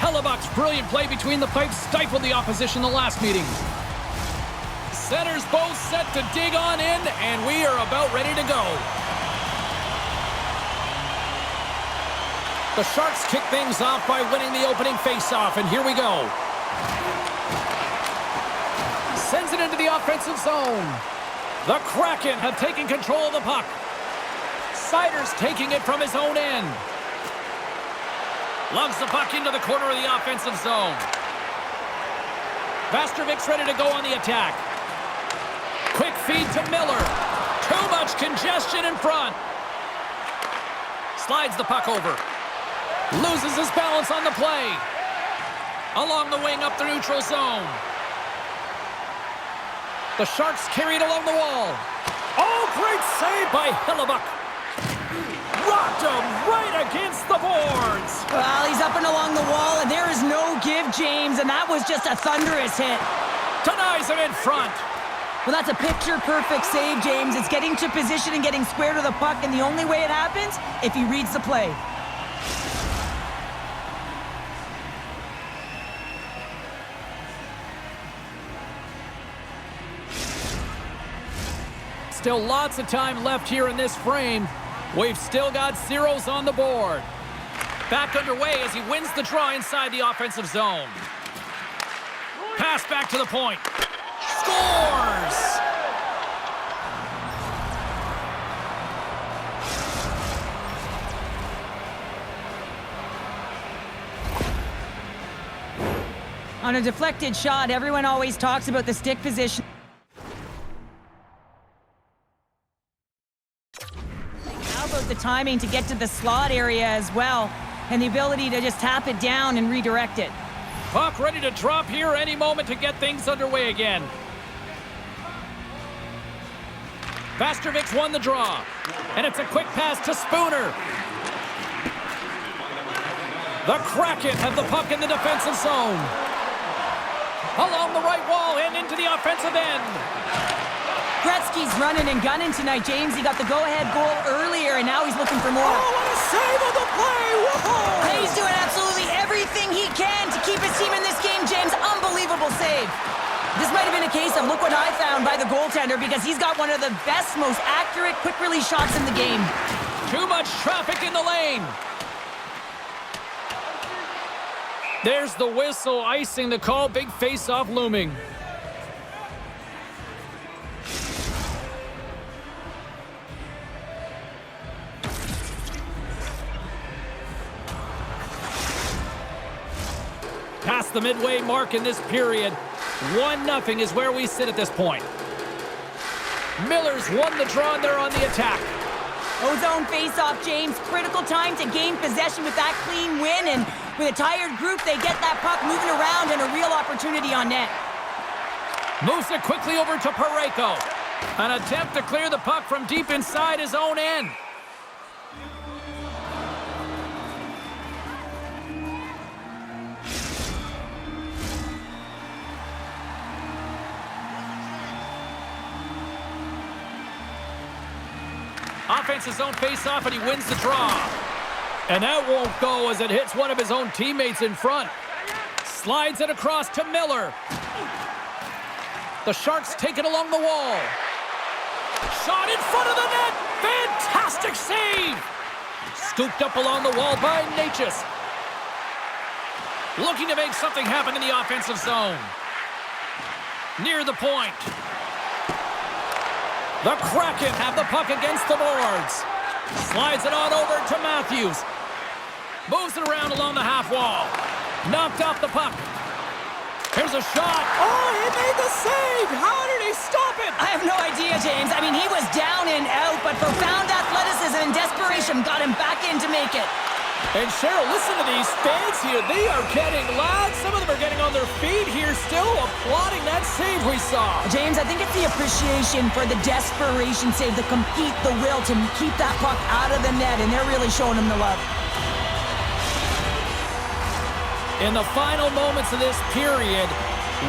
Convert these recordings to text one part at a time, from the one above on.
Hellebuck's brilliant play between the pipes stifled the opposition the last meeting. Centers both set to dig on in, and we are about ready to go. The Sharks kick things off by winning the opening faceoff, and here we go. Sends it into the offensive zone. The Kraken have taken control of the puck. Sider's taking it from his own end. Lugs the puck into the corner of the offensive zone. Vastervik's ready to go on the attack. Quick feed to Miller. Too much congestion in front. Slides the puck over. Loses his balance on the play. Along the wing up the neutral zone. The Sharks carry it along the wall. Oh, great save by Hellebuck. Rocked him right against the boards. Well, he's up and along the wall, and there is no give, James, and that was just a thunderous hit. Denies him in front. Well, that's a picture-perfect save, James. It's getting to position and getting square to the puck, and the only way it happens, if he reads the play. Still lots of time left here in this frame. We've still got zeros on the board. Back underway as he wins the draw inside the offensive zone. Pass back to the point. Scores! On a deflected shot, everyone always talks about the stick position. How about the timing to get to the slot area as well, and the ability to just tap it down and redirect it. Puck ready to drop here any moment to get things underway again. Vastervik's won the draw, and it's a quick pass to Spooner. The Kraken have the puck in the defensive zone. Along the right wall and into the offensive end. Gretzky's running and gunning tonight, James. He got the go-ahead goal earlier, and now he's looking for more. Oh, what a save of the play! Whoa! And he's doing absolutely everything he can to keep his team in this game, James. Unbelievable save. This might have been a case of look what I found by the goaltender, because he's got one of the best, most accurate quick-release shots in the game. Too much traffic in the lane. There's the whistle, icing the call. Big face-off looming. Past the midway mark in this period. 1-0 is where we sit at this point. Miller's won the draw, and they're on the attack. Ozone face-off, James. Critical time to gain possession with that clean win, and with a tired group, they get that puck moving around and a real opportunity on net. Moves it quickly over to Parayko. An attempt to clear the puck from deep inside his own end. Offense his own face-off, and he wins the draw. And that won't go as it hits one of his own teammates in front. Slides it across to Miller. The Sharks take it along the wall. Shot in front of the net. Fantastic save. Scooped up along the wall by Natchez. Looking to make something happen in the offensive zone. Near the point. The Kraken have the puck against the boards. Slides it on over to Matthews. Moves it around along the half wall. Knocked off the puck. Here's a shot. Oh, he made the save. How did he stop it? I have no idea, James. I mean, he was down and out, but profound athleticism and desperation got him back in to make it. And Cheryl, listen to these fans here. They are getting loud. Some of them are getting on their feet here, still applauding that save we saw. James, I think it's the appreciation for the desperation save, the compete, the will to keep that puck out of the net, and they're really showing him the love. In the final moments of this period,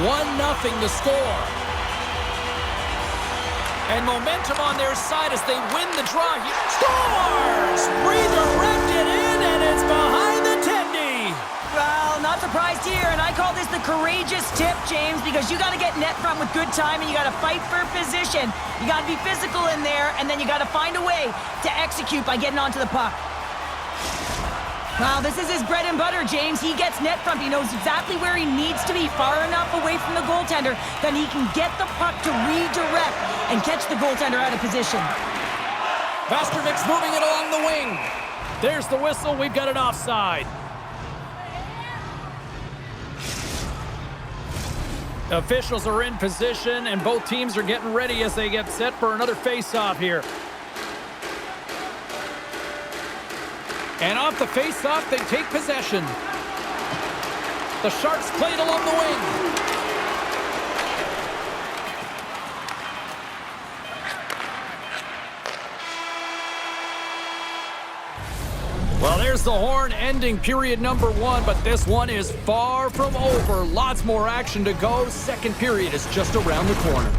1-0 the score. And momentum on their side as they win the draw. He scores! Redirected in, and it's behind the tendy. Well, not to this the courageous tip, James, because you got to get net front with good time and you got to fight for position. You got to be physical in there, and then you got to find a way to execute by getting onto the puck. Wow, this is his bread and butter, James. He gets net front. He knows exactly where he needs to be, far enough away from the goaltender that he can get the puck to redirect and catch the goaltender out of position. Vastervik's moving it along the wing. There's the whistle. We've got an offside. Officials are in position, and both teams are getting ready as they get set for another face-off here. And off the face-off, they take possession. The Sharks play it along the wing. Well, there's the horn ending period number 1, but this one is far from over. Lots more action to go. Second period is just around the corner.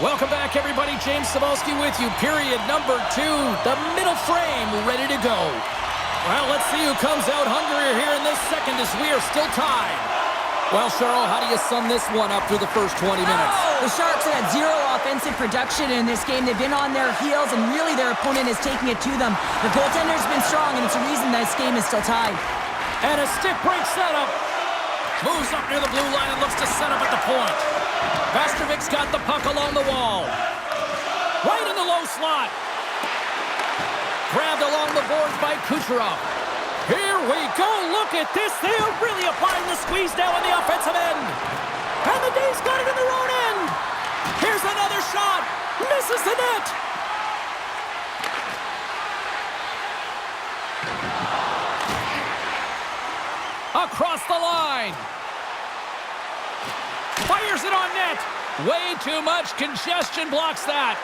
Welcome back, everybody. James Cybulski with you. Period number 2. The middle frame ready to go. Well, let's see who comes out hungrier here in this second as we are still tied. Well, Cheryl, how do you sum this one up through the first 20 minutes? The Sharks have had zero offensive production in this game. They've been on their heels, and really their opponent is taking it to them. The goaltender's been strong, and it's a reason this game is still tied. And a stick break setup. Moves up near the blue line and looks to set up at the point. Vastervik's got the puck along the wall. Right in the low slot. Grabbed along the boards by Kucherov. Here we go. Look at this. They are really applying the squeeze down on the offensive end. And the Dave's got it in their own end. Here's another shot. Misses the net. Across the line. Fires it on net. Way too much congestion blocks that.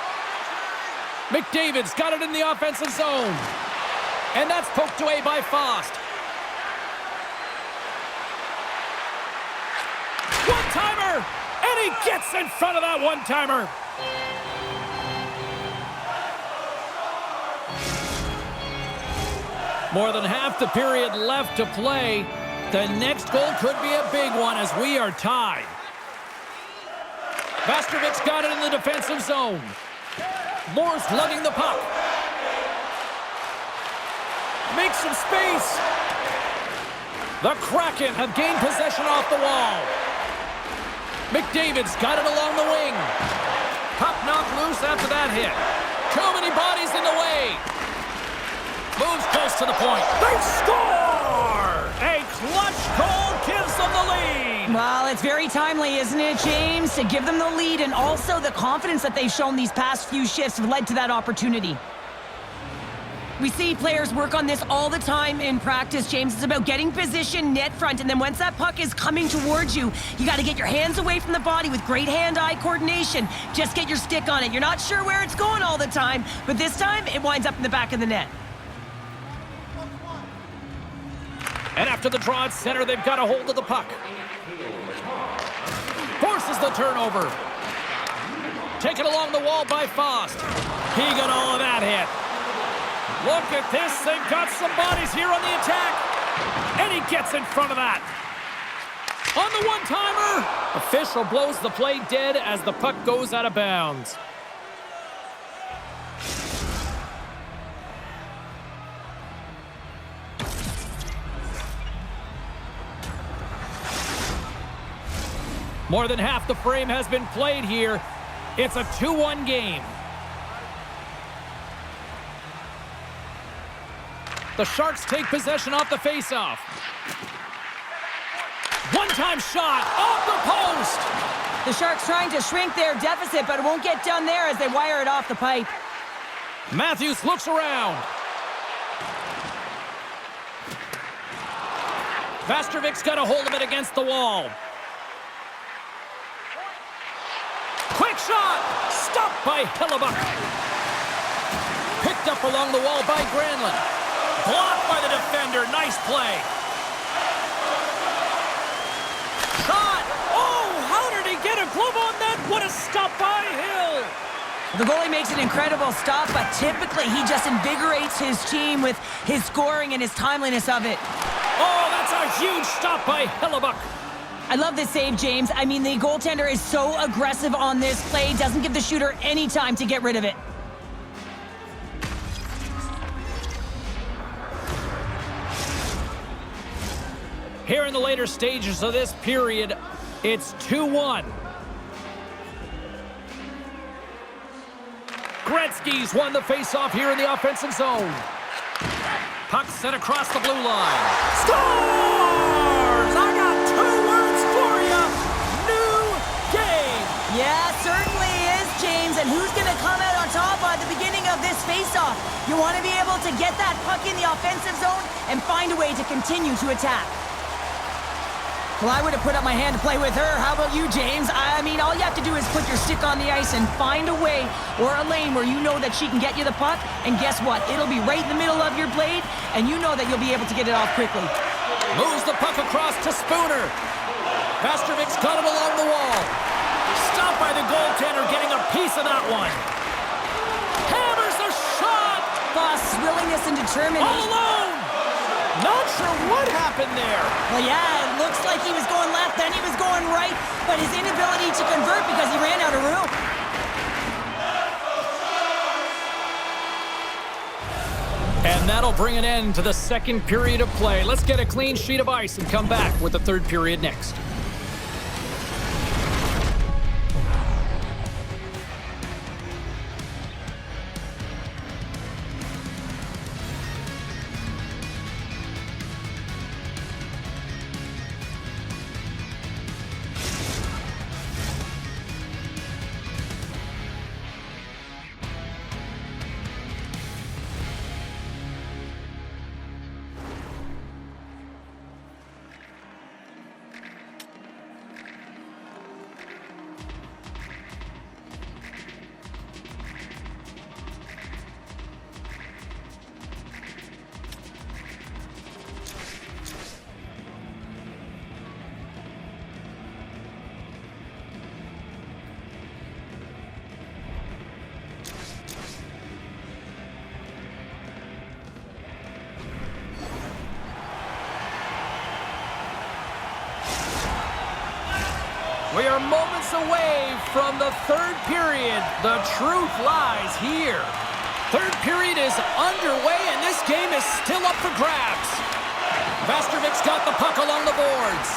McDavid's got it in the offensive zone. And that's poked away by Fost. One-timer! And he gets in front of that one-timer. More than half the period left to play. The next goal could be a big one as we are tied. Vastervik's got it in the defensive zone. Moore's lugging the puck. Makes some space. The Kraken have gained possession off the wall. McDavid's got it along the wing. Puck knocked loose after that hit. Too many bodies in the way. Moves close to the point. They score! A clutch goal gives them the lead. Well, it's very timely, isn't it, James? To give them the lead, and also the confidence that they've shown these past few shifts have led to that opportunity. We see players work on this all the time in practice, James. It's about getting position net front, and then once that puck is coming towards you, you got to get your hands away from the body with great hand-eye coordination. Just get your stick on it. You're not sure where it's going all the time, but this time it winds up in the back of the net. And after the draw at center, they've got a hold of the puck. Forces the turnover. Taken along the wall by Fost. He got all of that hit. Look at this. They've got some bodies here on the attack. And he gets in front of that. On the one-timer. Official blows the play dead as the puck goes out of bounds. More than half the frame has been played here. It's a 2-1 game. The Sharks take possession off the faceoff. One-time shot off the post. The Sharks trying to shrink their deficit, but it won't get done there as they wire it off the pipe. Matthews looks around. Vastrevic's got a hold of it against the wall. Quick shot! Stopped by Hellebuck. Picked up along the wall by Granlund. Blocked by the defender. Nice play. Shot! Oh, how did he get a glove on that? What a stop by Hill! The goalie makes an incredible stop, but typically he just invigorates his team with his scoring and his timeliness of it. Oh, that's a huge stop by Hellebuck. I love this save, James. I mean, the goaltender is so aggressive on this play, doesn't give the shooter any time to get rid of it. Here in the later stages of this period, it's 2-1. Gretzky's won the faceoff here in the offensive zone. Puck sent across the blue line. Scores! I got 2 words for you. New game. Yeah, certainly is, James. And who's going to come out on top at the beginning of this faceoff? You want to be able to get that puck in the offensive zone and find a way to continue to attack. Well, I would have put up my hand to play with her. How about you, James? I mean, all you have to do is put your stick on the ice and find a way or a lane where you know that she can get you the puck. And guess what? It'll be right in the middle of your blade, and you know that you'll be able to get it off quickly. Moves the puck across to Spooner. Vastrevic's got it along the wall. Stopped by the goaltender, getting a piece of that one. Hammers a shot! Boss, willingness and determination. All alone! Not sure what happened there. Well, yeah, it looks like he was going left, then he was going right, but his inability to convert because he ran out of room. And that'll bring an end to the second period of play. Let's get a clean sheet of ice and come back with the third period next. We are moments away from the third period. The truth lies here. Third period is underway, and this game is still up for grabs. Vastrevic's got the puck along the boards.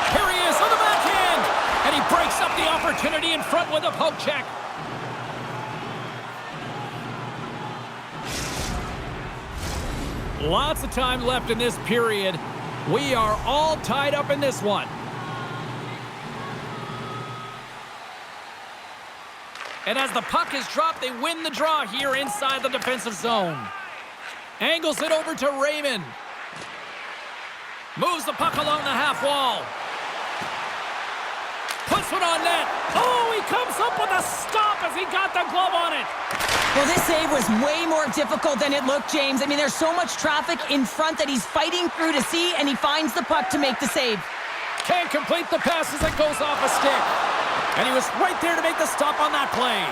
Here he is on the backhand, and he breaks up the opportunity in front with a poke check. Lots of time left in this period. We are all tied up in this one. And as the puck is dropped, they win the draw here inside the defensive zone. Angles it over to Raymond. Moves the puck along the half wall. Puts one on net. Oh, he comes up with a stop as he got the glove on it. Well, this save was way more difficult than it looked, James. I mean, there's so much traffic in front that he's fighting through to see, and he finds the puck to make the save. Can't complete the pass as it goes off a stick. And he was right there to make the stop on that play.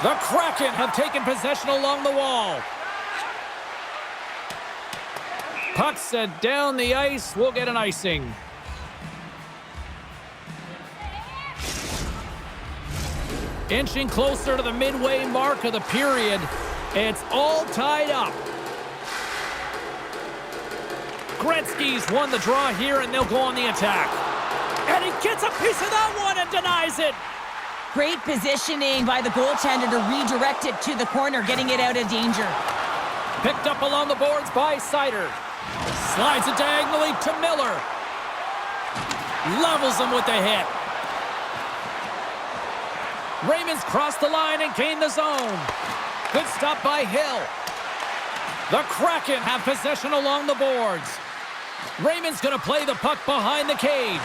The Kraken have taken possession along the wall. Puck sent down the ice. We'll get an icing. Inching closer to the midway mark of the period. It's all tied up. Gretzky's won the draw here, and they'll go on the attack. And he gets a piece of that one and denies it. Great positioning by the goaltender to redirect it to the corner, getting it out of danger. Picked up along the boards by Seider. Slides it diagonally to Miller. Levels him with the hit. Raymond's crossed the line and gained the zone. Good stop by Hill. The Kraken have possession along the boards. Raymond's going to play the puck behind the cage.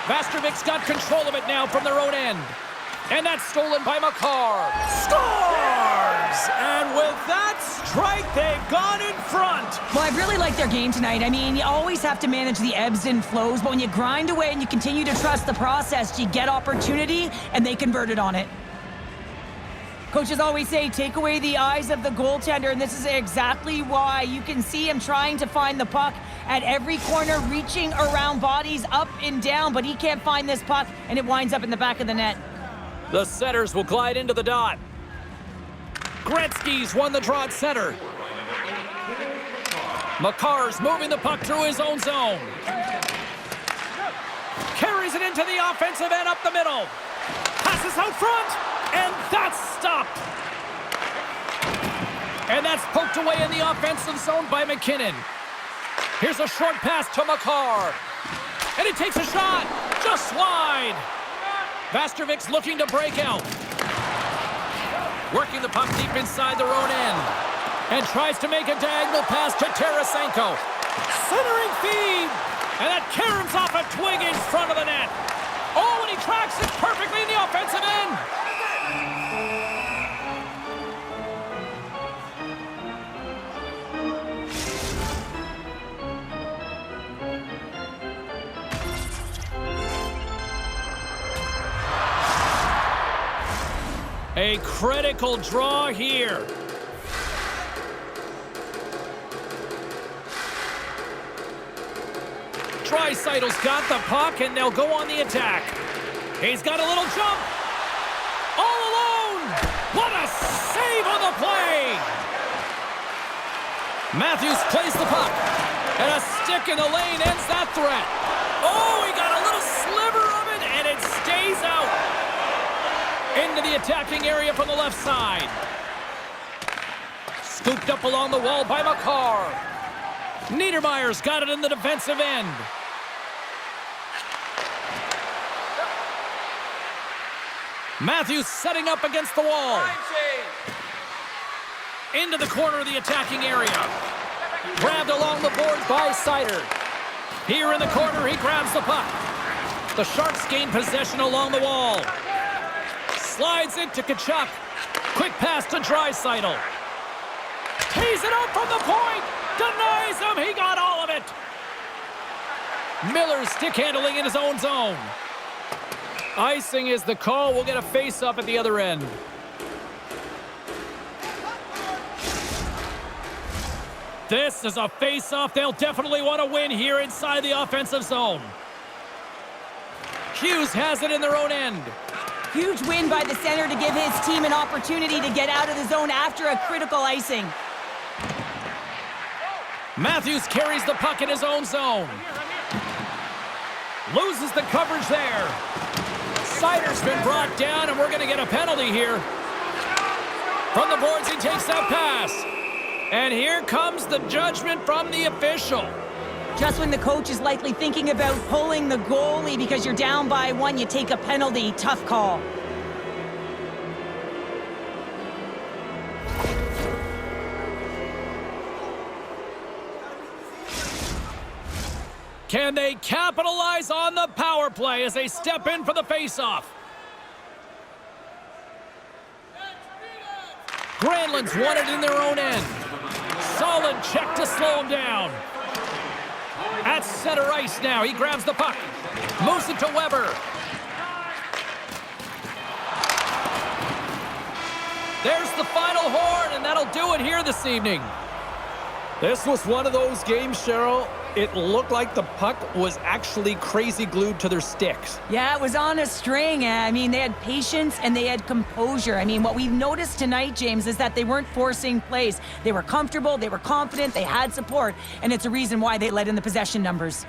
Vastervik's got control of it now from their own end. And that's stolen by Makar. Scores! And with that strike, they've gone in front. Well, I really like their game tonight. I mean, you always have to manage the ebbs and flows, but when you grind away and you continue to trust the process, you get opportunity, and they converted on it. Coaches always say, take away the eyes of the goaltender, and this is exactly why. You can see him trying to find the puck at every corner, reaching around bodies up and down, but he can't find this puck, and it winds up in the back of the net. The setters will glide into the dot. Gretzky's won the draw at center. Makar's moving the puck through his own zone. Carries it into the offensive end up the middle. Passes out front, and that's stopped. And that's poked away in the offensive zone by McKinnon. Here's a short pass to Makar. And he takes a shot, just wide. Vastervik's looking to break out. Working the puck deep inside their own end. And tries to make a diagonal pass to Tarasenko. Centering feed. And that caroms off a twig in front of the net. Oh, and he tracks it perfectly in the offensive end. A critical draw here. Draisaitl's got the puck, and they'll go on the attack. He's got a little jump. All alone. What a save on the play. Matthews plays the puck. And a stick in the lane ends that threat. Oh, he got a little sliver of it, and it stays out. Into the attacking area from the left side. Scooped up along the wall by Makar. Niedermayer's got it in the defensive end. Matthews setting up against the wall. Into the corner of the attacking area. Grabbed along the boards by Seider. Here in the corner, he grabs the puck. The Sharks gain possession along the wall. Slides it to Tkachuk. Quick pass to Draisaitl. Tees it up from the point. Denies him. He got all of it. Miller's stick handling in his own zone. Icing is the call. We'll get a face-off at the other end. This is a face-off they'll definitely want to win here inside the offensive zone. Hughes has it in their own end. Huge win by the center to give his team an opportunity to get out of the zone after a critical icing. Matthews carries the puck in his own zone. Loses the coverage there. Seider's been brought down, and we're going to get a penalty here. From the boards, he takes that pass. And here comes the judgment from the official. Just when the coach is likely thinking about pulling the goalie because you're down by one, you take a penalty. Tough call. Can they capitalize on the power play as they step in for the faceoff? Granlund's won it in their own end. Solid check to slow him down. At center ice now, he grabs the puck. Moves it to Weber. There's the final horn, and that'll do it here this evening. This was one of those games, Cheryl. It looked like the puck was actually crazy glued to their sticks. Yeah, it was on a string. I mean, they had patience and they had composure. I mean, what we've noticed tonight, James, is that they weren't forcing plays. They were comfortable, they were confident, they had support, and it's a reason why they led in the possession numbers.